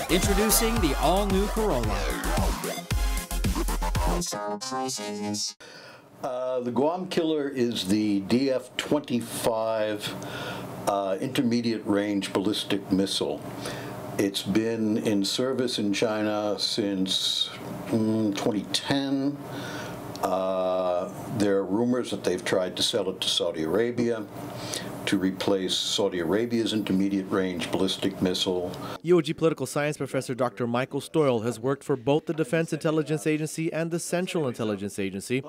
Introducing the all-new Corolla. The Guam killer is the DF-25 intermediate range ballistic missile. It's been in service in China since 2010. There are rumors that they've tried to sell it to Saudi Arabia to replace Saudi Arabia's intermediate range ballistic missile. UOG political science professor Dr. Michael Stoyle has worked for both the Defense Intelligence Agency and the Central Intelligence Agency.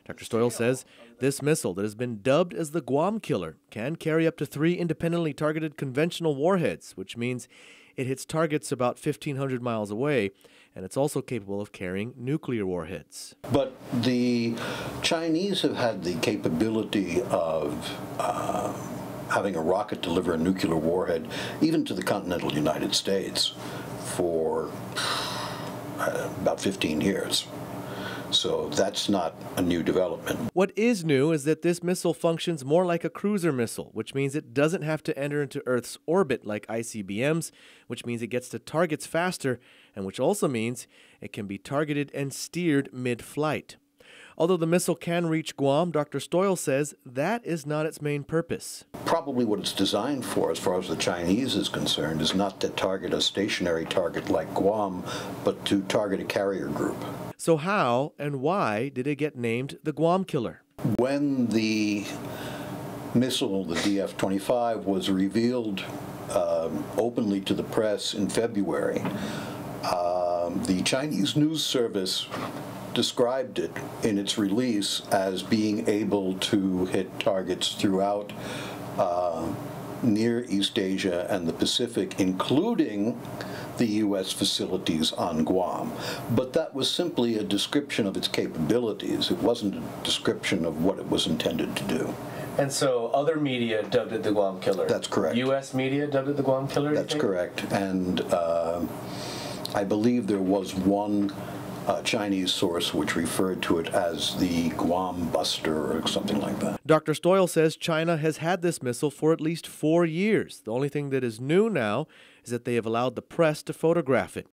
Dr. Stoyle says this missile that has been dubbed as the Guam killer can carry up to 3 independently targeted conventional warheads, which means it hits targets about 1,500 miles away, and it's also capable of carrying nuclear warheads. But the Chinese have had the capability of having a rocket deliver a nuclear warhead even to the continental United States for about 15 years. So that's not a new development. What is new is that this missile functions more like a cruiser missile, which means it doesn't have to enter into Earth's orbit like ICBMs, which means it gets to targets faster, and which also means it can be targeted and steered mid-flight. Although the missile can reach Guam, Dr. Stoyle says that is not its main purpose. Probably what it's designed for, as far as the Chinese is concerned, is not to target a stationary target like Guam, but to target a carrier group. So how and why did it get named the Guam killer? When the missile, the DF-25, was revealed openly to the press in February, the Chinese news service described it in its release as being able to hit targets throughout near East Asia and the Pacific, including the U.S. facilities on Guam. But that was simply a description of its capabilities. It wasn't a description of what it was intended to do. And so other media dubbed it the Guam killer? That's correct. U.S. media dubbed it the Guam killer? That's correct. And I believe there was one Chinese source which referred to it as the Guam Buster or something like that. Dr. Stoyle says China has had this missile for at least 4 years. The only thing that is new now is that they have allowed the press to photograph it.